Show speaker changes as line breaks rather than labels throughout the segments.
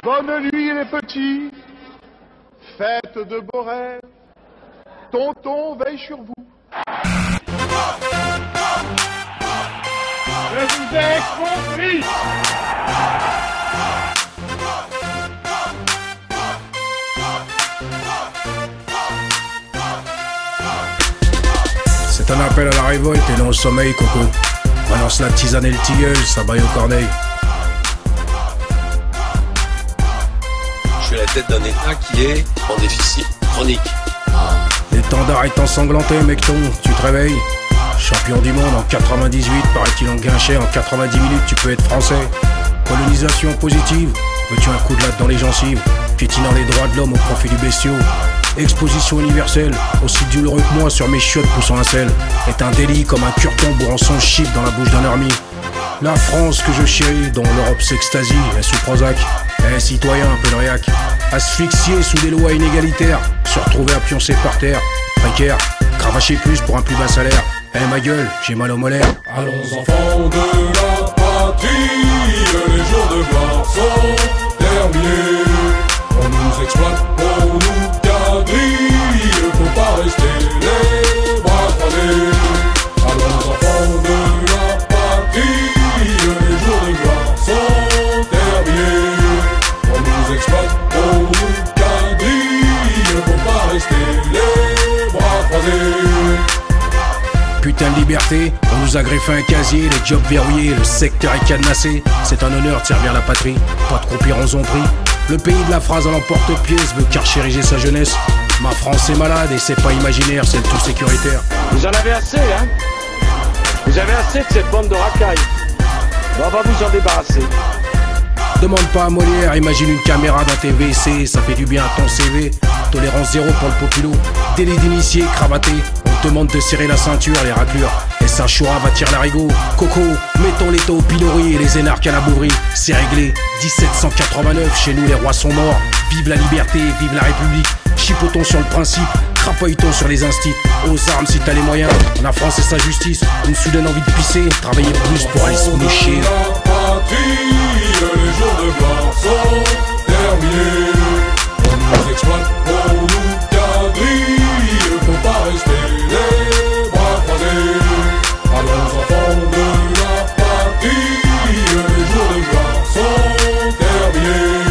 Bonne nuit les petits, faites de beaux rêves, tonton veille sur vous. Je vous ai compris.
C'est un appel à la révolte et non au sommeil, Coco. Balance la tisane et le tilleul, ça baille au corneille.
Je suis à la tête d'un État qui est en déficit chronique.
L'étendard est ensanglanté, mecton, tu te réveilles. Champion du monde en 98, paraît-il en guinchet, en 90 minutes tu peux être français. Colonisation positive, veux-tu un coup de latte dans les gencives, piétinant les droits de l'homme au profit du bestiau. Exposition universelle, aussi douloureux que moi sur mes chiottes poussant un sel, est un délit comme un cure-ton bourrant son chiffre dans la bouche d'un ermite. La France que je chéris, dont l'Europe s'extasie, est sous Prozac. Citoyen un peu de réac, asphyxié sous des lois inégalitaires, se retrouver à pioncer par terre, précaire, cravacher plus pour un plus bas salaire. Ma gueule, j'ai mal au molaire.
Allons enfants de la patrie, les jours de gloire sont terminés. On nous exploite, on nous quadrille, faut pas rester les bras croisés. Allons enfants de la patrie, les jours de gloire sont terminés. On nous exploite, on nous quadrille, faut pas rester les bras croisés.
Putain de liberté, on nous a greffé un casier, les jobs verrouillés, le secteur est cadenassé. C'est un honneur de servir la patrie, pas de croupir en zombie. Le pays de la phrase à l'emporte-pièce veut carchériger sa jeunesse. Ma France est malade et c'est pas imaginaire, c'est tout sécuritaire.
Vous en avez assez, hein? Vous avez assez de cette bande de racailles. On va vous en débarrasser.
Demande pas à Molière, imagine une caméra dans tes WC, ça fait du bien à ton CV. Tolérance zéro pour le populo, délit d'initié, cravaté. On te demande de serrer la ceinture, les raclures. Et ça choura va tirer l'arigot. Coco, mettons les taux au pilori et les énarques à la bourrerie. C'est réglé, 1789, chez nous les rois sont morts. Vive la liberté, vive la République. Chipotons sur le principe, crapaillotons sur les instits. Aux armes si t'as les moyens, la France et sa justice. Une soudaine envie de pisser, travailler plus pour aller se moucher.
Les jours de gloire sont terminés. On nous exploite, on nous quadrille, faut pas rester les bras croisés. Allons enfants de la patrie, les jours de gloire sont terminés.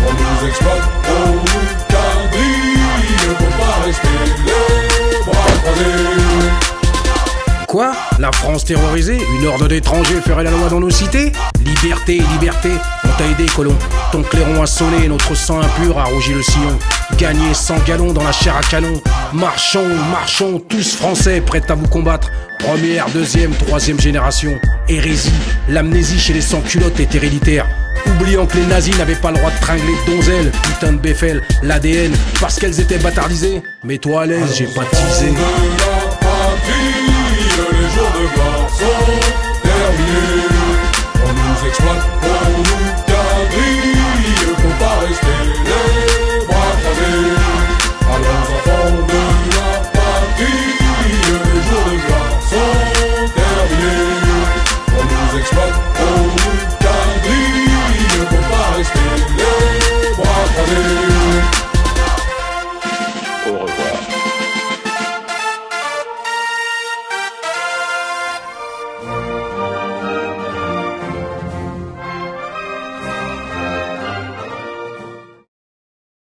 On nous exploite, on nous quadrille, faut pas rester les bras croisés.
Quoi? La France terrorisée? Une horde d'étrangers ferait la loi dans nos cités? Liberté, liberté, on t'a aidé colon. Ton clairon a sonné, notre sang impur a rougi le sillon. Gagné 100 gallons dans la chair à canon. Marchons, marchons, tous français, prêts à vous combattre. Première, deuxième, troisième génération. Hérésie, l'amnésie chez les sans-culottes est héréditaire. Oubliant que les nazis n'avaient pas le droit de tringler de donzelles. Putain de Beffel, l'ADN, parce qu'elles étaient bâtardisées. Mets-toi à l'aise, j'ai pas teasé.
Les jours de gloire sont terminés. On nous exploite, on nous